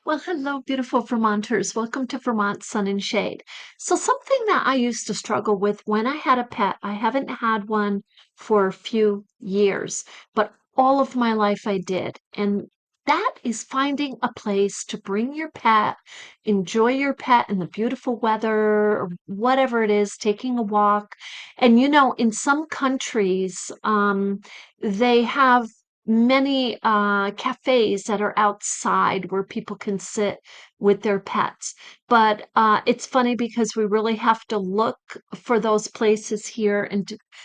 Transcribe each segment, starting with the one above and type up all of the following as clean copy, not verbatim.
Well, hello, beautiful Vermonters. Welcome to Vermont Sun and Shade. So, something that I used to struggle with when I had a pet, I haven't had one for a few years, but all of my life I did. And that is finding a place to bring your pet, enjoy your pet in the beautiful weather or whatever it is, taking a walk. And in some countries, they have many cafes that are outside where people can sit with their pets. But it's funny because we really have to look for those places here.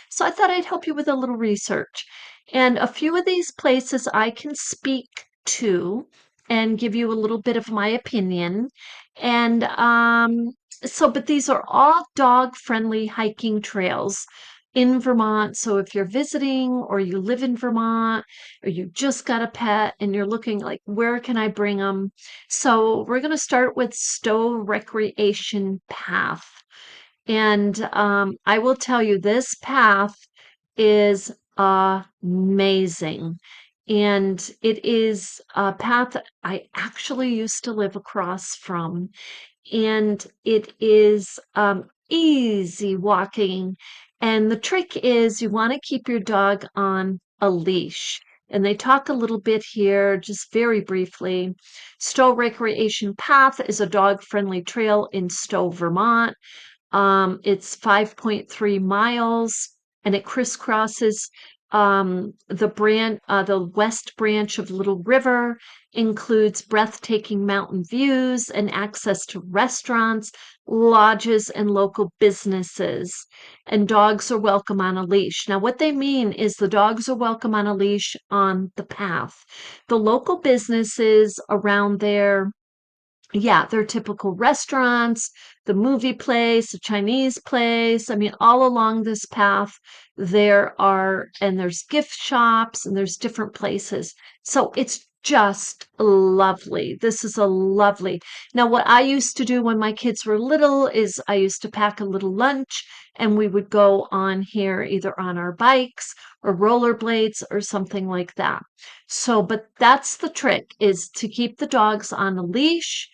So I thought I'd help you with a little research. And a few of these places I can speak to and give you a little bit of my opinion. And but these are all dog friendly hiking trails in Vermont. So if you're visiting or you live in Vermont, or you just got a pet and you're looking like, where can I bring them? So we're going to start with Stowe Recreation Path. And I will tell you, this path is amazing. And it is a path I actually used to live across from, and it is easy walking. And the trick is you want to keep your dog on a leash. And they talk a little bit here, just very briefly. Stowe Recreation Path is a dog friendly trail in Stowe, Vermont. It's 5.3 miles and it crisscrosses the west branch of Little River, includes breathtaking mountain views and access to restaurants, lodges, and local businesses. And dogs are welcome on a leash. Now, what they mean is the dogs are welcome on a leash on the path. The local businesses around there, yeah, they're typical restaurants, the movie place, the Chinese place. I mean, all along this path, there's gift shops and there's different places. So it's just lovely. This is a lovely. Now, what I used to do when my kids were little is I used to pack a little lunch and we would go on here either on our bikes or rollerblades or something like that. So, but that's the trick, is to keep the dogs on a leash,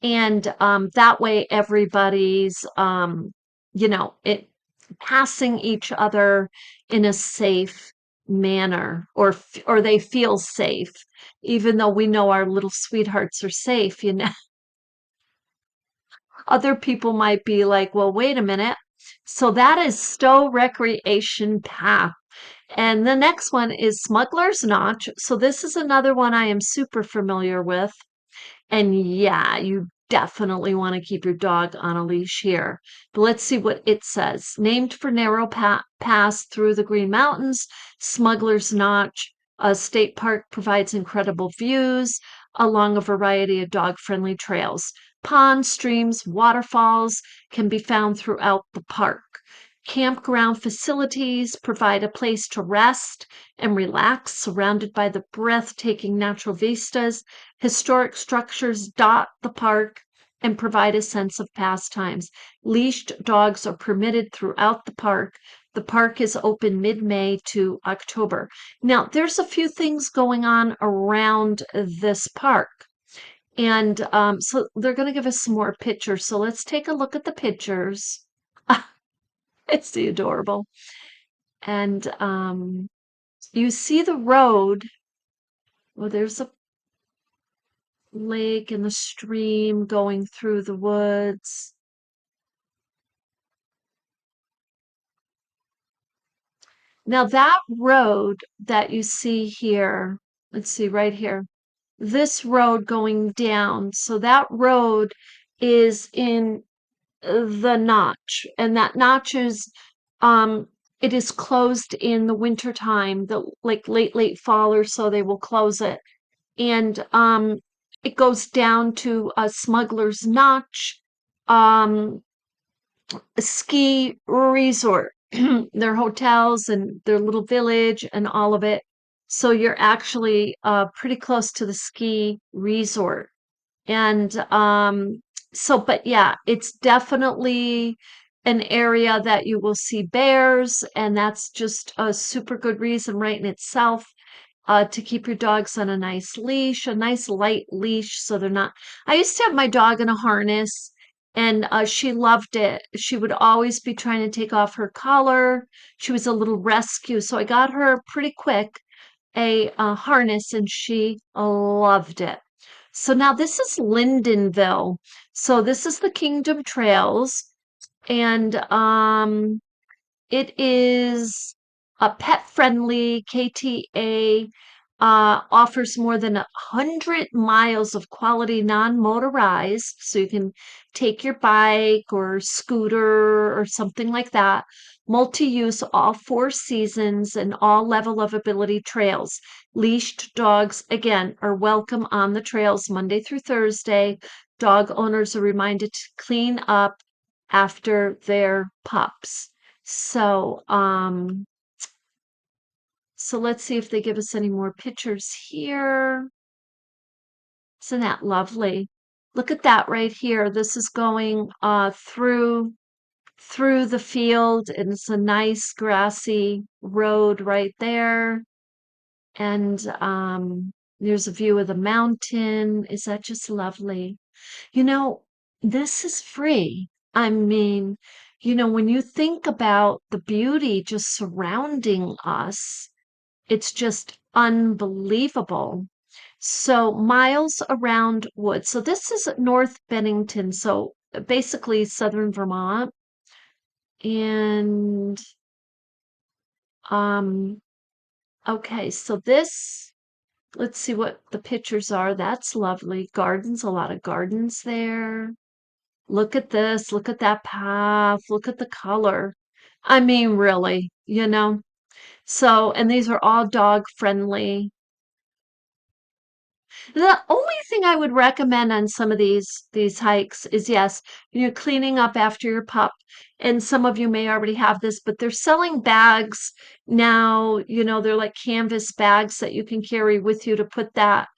and that way everybody's it passing each other in a safe manner, or they feel safe, even though we know our little sweethearts are safe. Other people might be like, well, wait a minute. So that is Stowe Recreation Path. And the next one is Smuggler's Notch. So this is another one I am super familiar with. And yeah, you definitely want to keep your dog on a leash here. But let's see what it says. Named for narrow pass through the Green Mountains, Smuggler's Notch State Park provides incredible views along a variety of dog-friendly trails. Ponds, streams, waterfalls can be found throughout the park. Campground facilities provide a place to rest and relax, surrounded by the breathtaking natural vistas. Historic structures dot the park and provide a sense of pastimes. Leashed dogs are permitted throughout the park. The park is open mid-May to October. Now, there's a few things going on around this park. And so they're going to give us some more pictures. So let's take a look at the pictures. It's the adorable. And you see the road. Well, there's a lake and the stream going through the woods. Now, that road that you see here, let's see right here, this road going down. So that road is in the notch, and that notch is um it is closed in the winter time, the like late fall or so they will close it. And it goes down to a Smuggler's Notch um ski resort. Their hotels and their little village and all of it. So you're actually pretty close to the ski resort. And but yeah, it's definitely an area that you will see bears, and that's just a super good reason right in itself. to keep your dogs on a nice leash, a nice light leash, so they're not. I used to have my dog in a harness, and she loved it. She would always be trying to take off her collar. She was a little rescue, so I got her pretty quick a harness, and she loved it. So now this is Lindenville. So this is the Kingdom Trails, and it is a pet-friendly KTA, offers more than 100 miles of quality non-motorized, so you can take your bike or scooter or something like that. Multi-use all 4 seasons and all level of ability trails. Leashed dogs, again, are welcome on the trails Monday through Thursday. Dog owners are reminded to clean up after their pups. So let's see if they give us any more pictures here. Isn't that lovely? Look at that right here. This is going through the field, and it's a nice grassy road right there. And there's a view of the mountain. Is that just lovely? You know, this is free. I mean, when you think about the beauty just surrounding us, it's just unbelievable. So, miles around woods. So, this is North Bennington. So, basically, southern Vermont. And, um, okay, so let's see what the pictures are. That's lovely. Gardens, a lot of gardens there. Look at this. Look at that path. Look at the color. I mean, really. So, and these are all dog friendly. The only thing I would recommend on some of these hikes is, yes, cleaning up after your pup. And some of you may already have this, but they're selling bags now. They're like canvas bags that you can carry with you to put that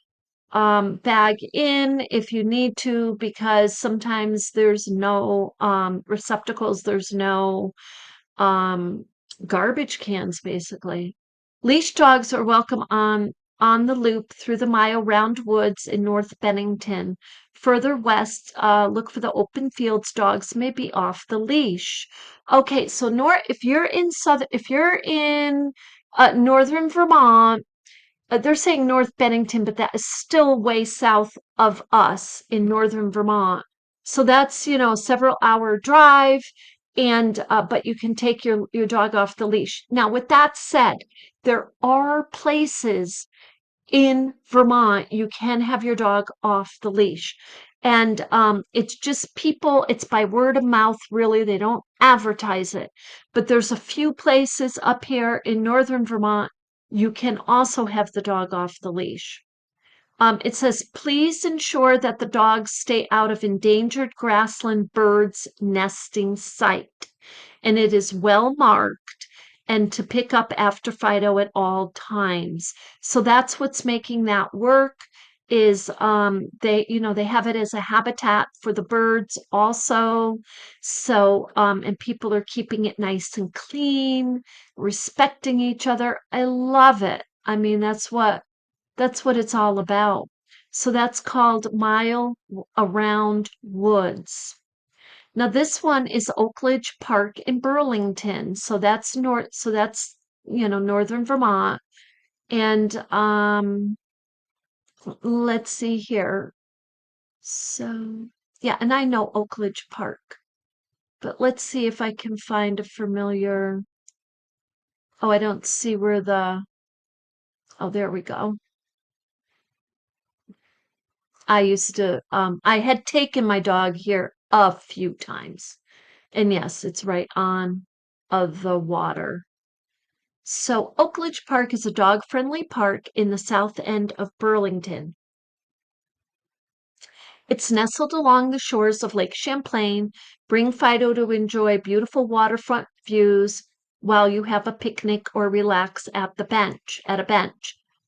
bag in if you need to, because sometimes there's no receptacles, there's no um, garbage cans, basically. Leash dogs are welcome on the loop through the mile-round woods in North Bennington. Further west, look for the open fields. Dogs may be off the leash. Okay, so if you're in northern Vermont, they're saying North Bennington, but that is still way south of us in northern Vermont. So that's, a several hour drive, and but you can take your dog off the leash. Now, with that said, there are places in Vermont you can have your dog off the leash. And it's just it's by word of mouth, really. They don't advertise it. But there's a few places up here in northern Vermont you can also have the dog off the leash. It says, please ensure that the dogs stay out of endangered grassland birds' nesting site. And it is well marked, and to pick up after Fido at all times. So that's what's making that work, is they have it as a habitat for the birds also. So and people are keeping it nice and clean, respecting each other. I love it. I mean, that's what it's all about. So that's called Mile Around Woods. Now this one is Oakledge Park in Burlington. So that's northern Vermont. And let's see here. So yeah, and I know Oakledge Park. But let's see if I can find a familiar. Oh, I don't see where oh, there we go. I had taken my dog here a few times. And yes, it's right on the water. So Oakledge Park is a dog-friendly park in the south end of Burlington. It's nestled along the shores of Lake Champlain. Bring Fido to enjoy beautiful waterfront views while you have a picnic or relax at a bench.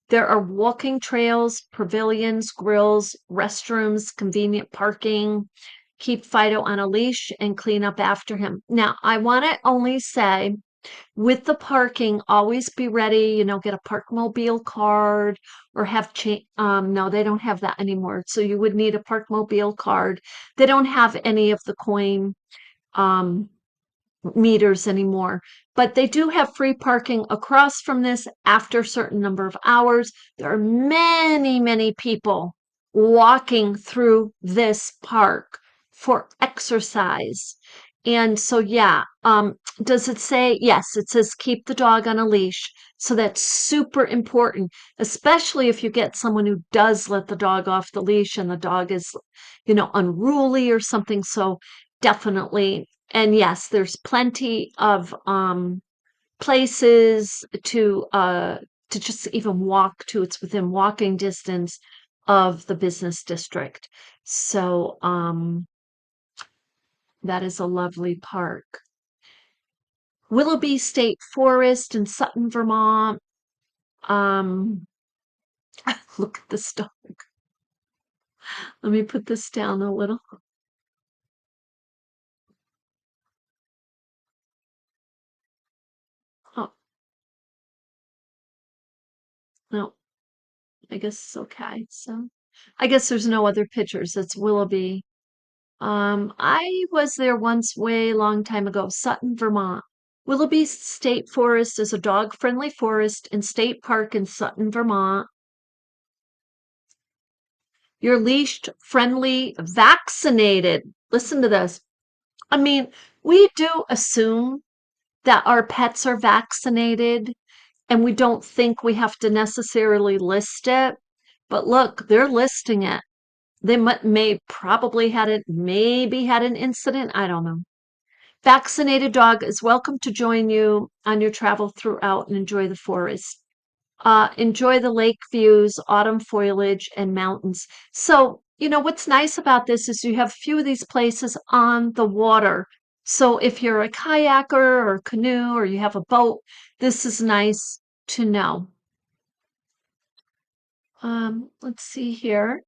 There are walking trails, pavilions, grills, restrooms, convenient parking. Keep Fido on a leash and clean up after him. Now, I want to only say With the parking, always be ready, get a Parkmobile card or have no, they don't have that anymore. So you would need a Parkmobile card. They don't have any of the coin um meters anymore, but they do have free parking across from this after a certain number of hours. There are many, many people walking through this park for exercise. And so, yeah, does it say? Yes, it says keep the dog on a leash. So that's super important, especially if you get someone who does let the dog off the leash and the dog is, unruly or something. So definitely. And yes, there's plenty of places to just even walk to. It's within walking distance of the business district. So that is a lovely park. Willoughby State Forest in Sutton, Vermont. Um, look at this dog. Let me put this down a little. Oh, no, I guess it's okay. So I guess there's no other pictures. It's Willoughby. I was there once way long time ago, Sutton, Vermont. Willoughby State Forest is a dog-friendly forest and state park in Sutton, Vermont. You're leashed, friendly, vaccinated. Listen to this. I mean, we do assume that our pets are vaccinated and we don't think we have to necessarily list it. But look, they're listing it. They may probably maybe had an incident. I don't know. Vaccinated dog is welcome to join you on your travel throughout and enjoy the forest. Enjoy the lake views, autumn foliage, and mountains. So, what's nice about this is you have a few of these places on the water. So, if you're a kayaker or canoe or you have a boat, this is nice to know. Let's see here.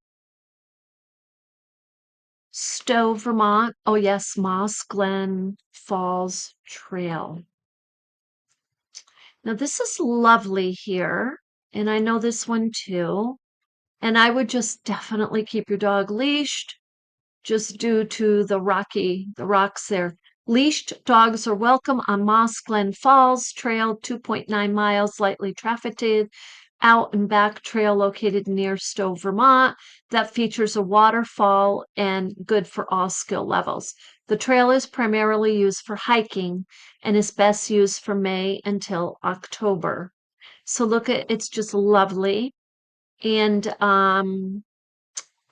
Stowe, Vermont. Oh, yes, Moss Glen Falls Trail. Now, this is lovely here, and I know this one too. And I would just definitely keep your dog leashed just due to the rocks there. Leashed dogs are welcome on Moss Glen Falls Trail, 2.9 miles, lightly trafficked out and back trail located near Stowe, Vermont, that features a waterfall and good for all skill levels. The trail is primarily used for hiking and is best used from May until October. So look at it's just lovely. And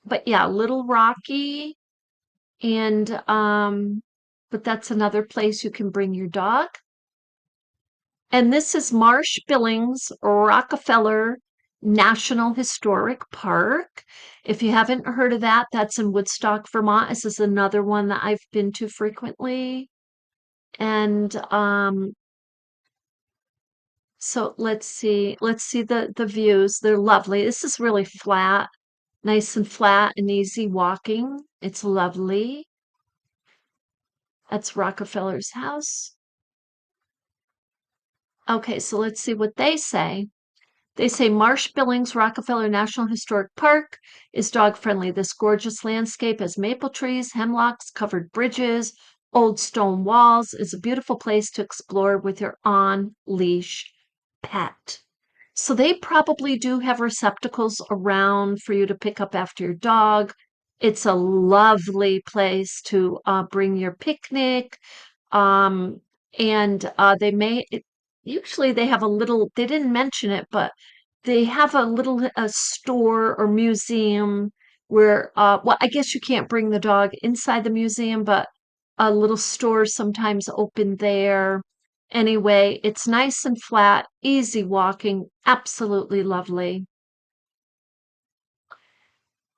but yeah, Little Rocky and but that's another place you can bring your dog. And this is Marsh Billings Rockefeller National Historic Park. If you haven't heard of that, that's in Woodstock, Vermont. This is another one that I've been to frequently. And so let's see the views. They're lovely. This is really flat, nice and flat and easy walking. It's lovely. That's Rockefeller's house. Okay, so let's see what they say. They say Marsh Billings Rockefeller National Historic Park is dog friendly. This gorgeous landscape has maple trees, hemlocks, covered bridges, old stone walls. Is a beautiful place to explore with your on leash pet. So they probably do have receptacles around for you to pick up after your dog. It's a lovely place to bring your picnic. Um, and usually they have a little, they didn't mention it, but they have a little a store or museum where, well, I guess you can't bring the dog inside the museum, but a little store sometimes open there. Anyway, it's nice and flat, easy walking, absolutely lovely.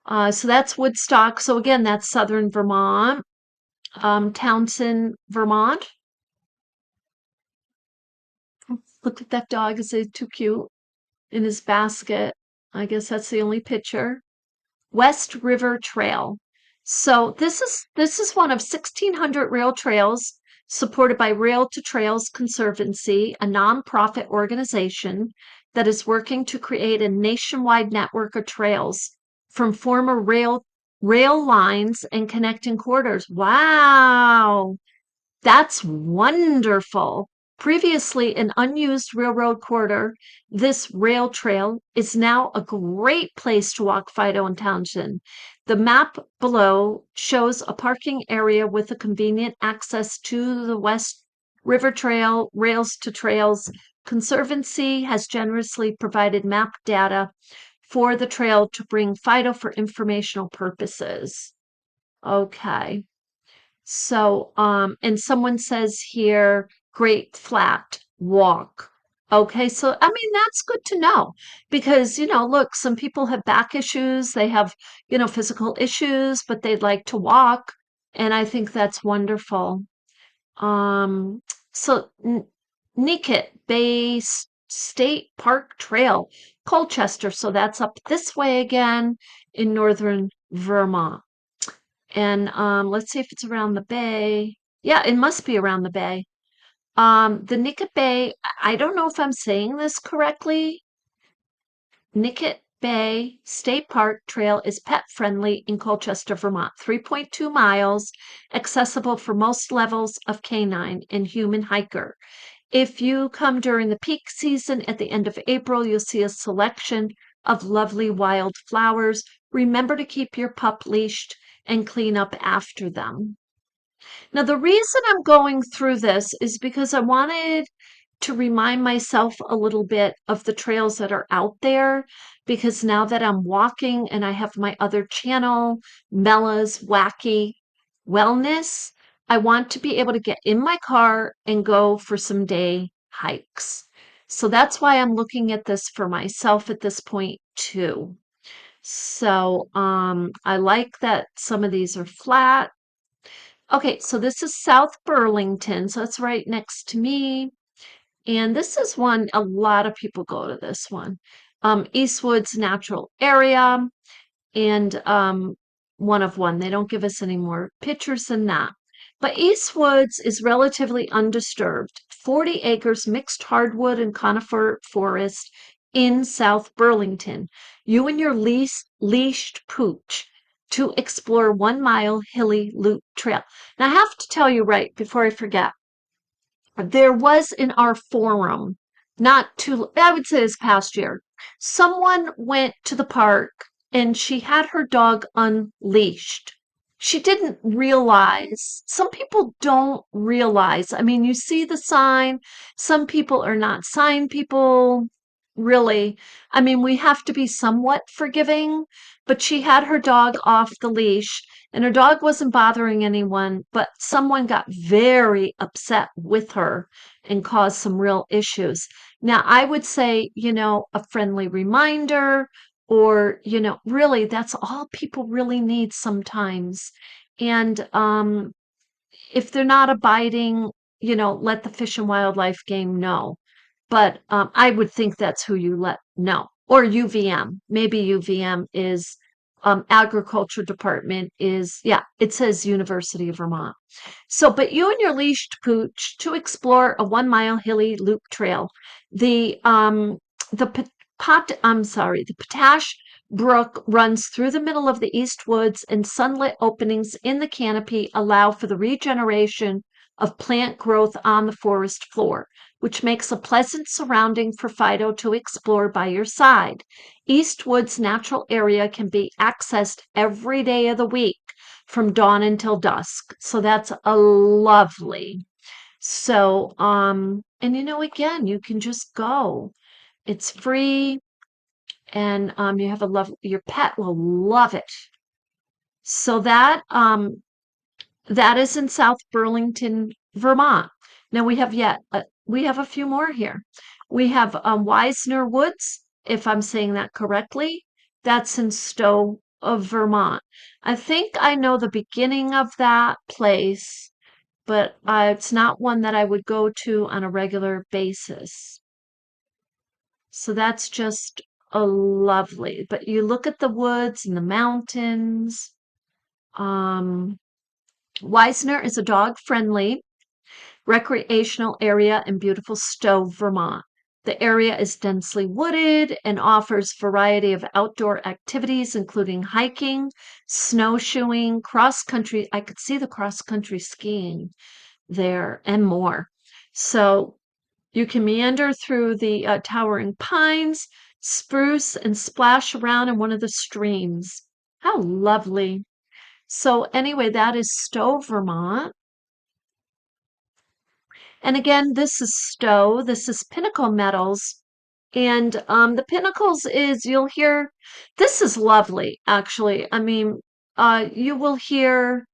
So that's Woodstock. So again, that's southern Vermont. Townsend, Vermont. Look at that dog, is it too cute in his basket? I guess that's the only picture. West River Trail. So this is one of 1,600 rail trails supported by Rail to Trails Conservancy, a nonprofit organization that is working to create a nationwide network of trails from former rail lines and connecting corridors. Wow, that's wonderful. Previously an unused railroad corridor, this rail trail is now a great place to walk Fido and Townsend. The map below shows a parking area with a convenient access to the West River Trail, Rails to Trails. Conservancy has generously provided map data for the trail to bring Fido for informational purposes. Okay. So, and someone says here, great flat walk. Okay, so I mean, that's good to know because, look, some people have back issues, they have, physical issues, but they'd like to walk. And I think that's wonderful. Um, so Niket Bay State Park Trail, Colchester. So that's up this way again in northern Vermont. And let's see if it's around the bay. Yeah, it must be around the bay. The Nicket Bay, I don't know if I'm saying this correctly. Nicket Bay State Park Trail is pet friendly in Colchester, Vermont. 3.2 miles, accessible for most levels of canine and human hiker. If you come during the peak season at the end of April, you'll see a selection of lovely wild flowers. Remember to keep your pup leashed and clean up after them. Now, the reason I'm going through this is because I wanted to remind myself a little bit of the trails that are out there. Because now that I'm walking and I have my other channel, Mella's Wacky Wellness, I want to be able to get in my car and go for some day hikes. So that's why I'm looking at this for myself at this point, too. So I like that some of these are flat. Okay, so this is South Burlington, so it's right next to me. And this is one, a lot of people go to this one. Eastwood's natural area and one of one. They don't give us any more pictures than that. But Eastwoods is relatively undisturbed. 40 acres mixed hardwood and conifer forest in South Burlington. You and your leashed pooch to explore 1 mile hilly loop trail. Now I have to tell you right before I forget, there was in our forum, not too, I would say this past year, someone went to the park and she had her dog unleashed. She didn't realize, some people don't realize. I mean, you see the sign, some people are not sign people, really. I mean, we have to be somewhat forgiving, but she had her dog off the leash and her dog wasn't bothering anyone, but someone got very upset with her and caused some real issues. Now, I would say, a friendly reminder, or, really, that's all people really need sometimes. And if they're not abiding, let the Fish and Wildlife game know. But I would think that's who you let know. Or UVM. Maybe UVM is agriculture department is, yeah, it says University of Vermont. So, but you and your leashed pooch to explore a 1 mile hilly loop trail. The Potash Brook runs through the middle of the East Woods, and sunlit openings in the canopy allow for the regeneration of plant growth on the forest floor, which makes a pleasant surrounding for Fido to explore by your side. Eastwood's natural area can be accessed every day of the week from dawn until dusk. So that's a lovely. So, and again, you can just go. It's free and you have your pet will love it. So that is in South Burlington, Vermont. Now we have a few more here. We have Wisner Woods, if I'm saying that correctly. That's in Stowe of Vermont. I think I know the beginning of that place, but it's not one that I would go to on a regular basis. So that's just a lovely. But you look at the woods and the mountains. Wisner is a dog friendly. recreational area in beautiful Stowe, Vermont. The area is densely wooded and offers variety of outdoor activities, including hiking, snowshoeing, cross country. I could see the cross country skiing there and more. So you can meander through the towering pines, spruce, and splash around in one of the streams. How lovely. So, anyway, that is Stowe, Vermont. And again, this is Stowe. This is Pinnacle Metals. And the Pinnacles is, you'll hear, this is lovely, actually. I mean, you will hear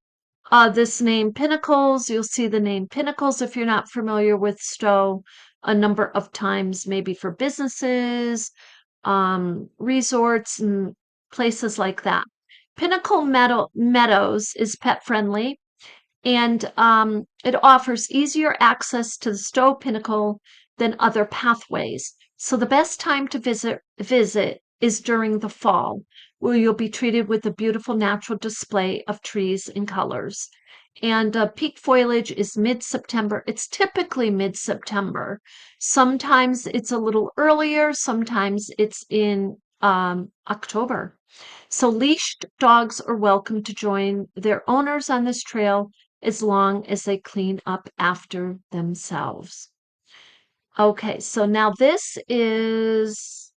this name Pinnacles. You'll see the name Pinnacles if you're not familiar with Stowe a number of times, maybe for businesses, resorts, and places like that. Meadows is pet friendly and it offers easier access to the Stowe Pinnacle than other pathways. So the best time to visit is during the fall, where you'll be treated with a beautiful natural display of trees and colors. And peak foliage is mid-September. It's typically mid-September. Sometimes it's a little earlier. Sometimes it's in October. So leashed dogs are welcome to join their owners on this trail as long as they clean up after themselves. Okay, so now this is,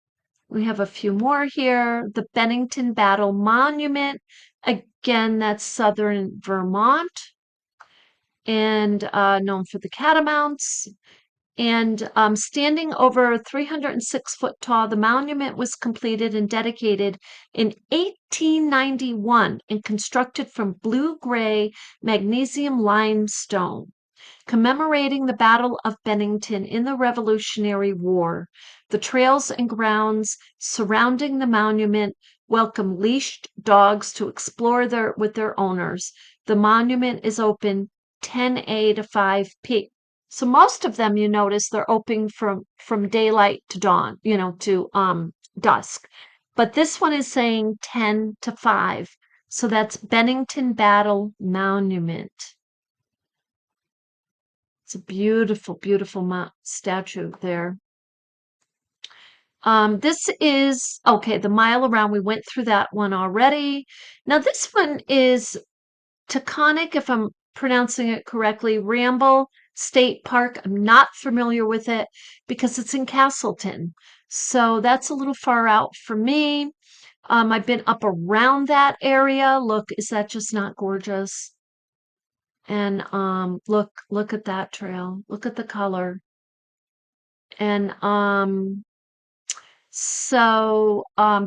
we have a few more here. The Bennington Battle Monument. Again, that's southern Vermont and known for the catamounts. And standing over 306 foot tall, the monument was completed and dedicated in 1891 and constructed from blue-gray magnesium limestone, commemorating the Battle of Bennington in the Revolutionary War. The trails and grounds surrounding the monument welcome leashed dogs to explore with their owners. The monument is open 10 a to 5 p. So most of them, you notice, they're open from daylight to dawn, to dusk. But this one is saying 10 to 5. So that's Bennington Battle Monument. It's a beautiful, beautiful statue there. This is, okay, the mile around. We went through that one already. Now this one is Taconic, if I'm pronouncing it correctly, Ramble State Park. I'm not familiar with it because it's in Castleton. So that's a little far out for me. I've been up around that area. Look, is that just not gorgeous? And look at that trail. Look at the color. And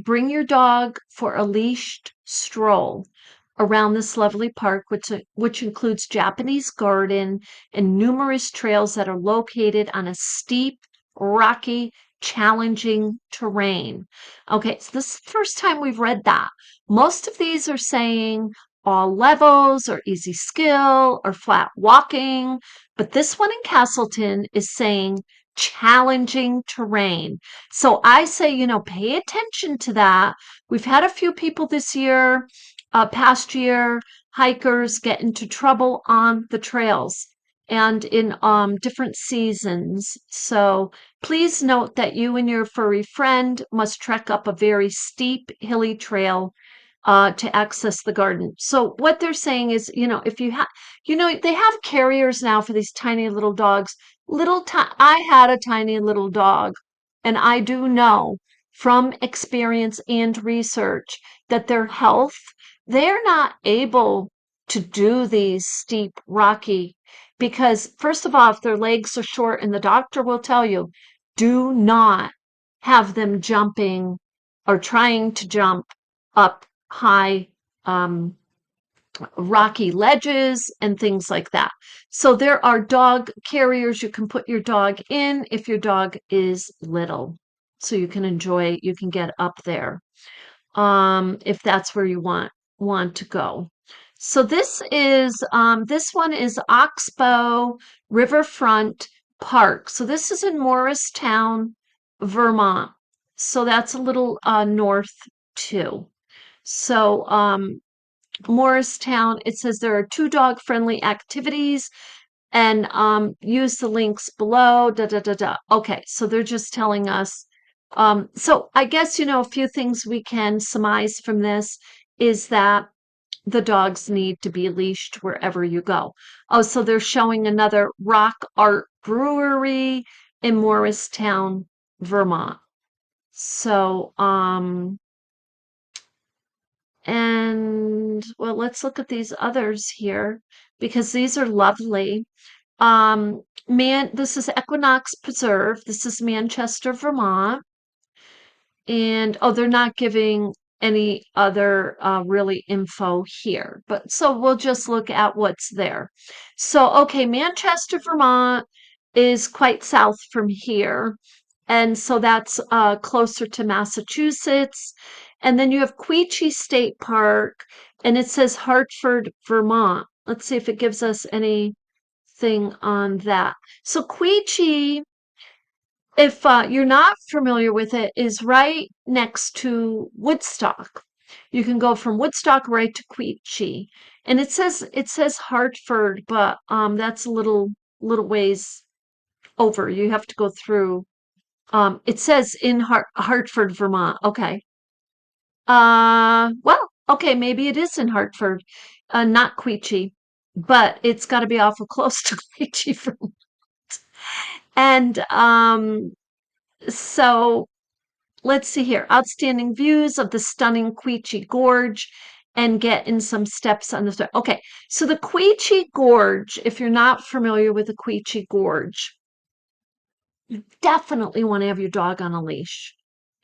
bring your dog for a leashed stroll around this lovely park, which includes Japanese garden and numerous trails that are located on a steep, rocky, challenging terrain. Okay, so this is the first time we've read that. Most of these are saying all levels or easy skill or flat walking, but this one in Castleton is saying challenging terrain. So I say, pay attention to that. We've had a few people this year, past year, hikers get into trouble on the trails and in different seasons. So please note that you and your furry friend must trek up a very steep, hilly trail to access the garden. So what they're saying is, if you have, they have carriers now for these tiny little dogs. I had a tiny little dog, and I do know from experience and research that their health, they're not able to do these steep, rocky, because first of all, if their legs are short, and the doctor will tell you, do not have them jumping or trying to jump up high rocky ledges and things like that. So there are dog carriers you can put your dog in if your dog is little. So you can get up there if that's where you want to go. So this one is Oxbow Riverfront Park. So this is in Morristown, Vermont. So that's a little north too. So Morristown, it says there are 2 dog-friendly activities and use the links below. Da da da da. Okay, so they're just telling us. So I guess a few things we can surmise from this is that the dogs need to be leashed wherever you go. Oh, so they're showing another rock art brewery in Morristown, Vermont. So, and well, let's look at these others here because these are lovely. This is Equinox Preserve. This is Manchester, Vermont. And oh, they're not giving any other really info here, but so we'll just look at what's there. So, okay, Manchester, Vermont is quite south from here. And so that's closer to Massachusetts. And then you have Queechee State Park, and it says Hartford, Vermont. Let's see if it gives us anything on that. So Queechee, if you're not familiar with it, is right next to Woodstock. You can go from Woodstock right to Queechee, and it says Hartford, but that's a little ways over. You have to go through. It says in Hartford, Vermont. Okay. Well, okay, maybe it is in Hartford, not Queechee, but it's got to be awful close to Queechee, and so let's see here. Outstanding views of the stunning Queechee Gorge and get in some steps on the. Okay, so the Queechee Gorge, if you're not familiar with the Queechee Gorge, you definitely want to have your dog on a leash.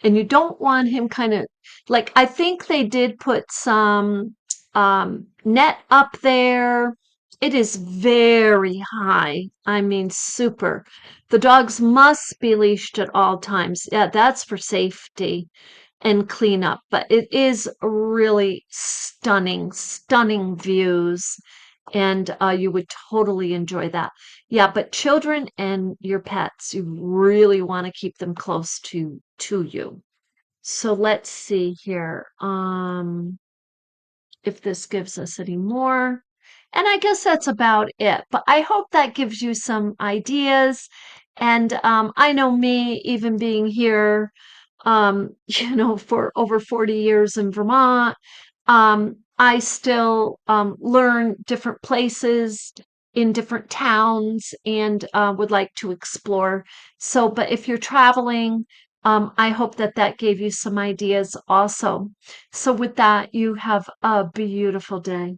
And you don't want him kind of like, I think they did put some net up there. It is very high. I mean, super. The dogs must be leashed at all times. Yeah, that's for safety and cleanup, but it is really stunning, stunning views, and you would totally enjoy that. Yeah, but children and your pets, you really want to keep them close to you. So let's see here. If this gives us any more. And I guess that's about it. But I hope that gives you some ideas. And I know me, even being here, for over 40 years in Vermont, I still learn different places in different towns and would like to explore. So, but if you're traveling, I hope that that gave you some ideas also. So with that, you have a beautiful day.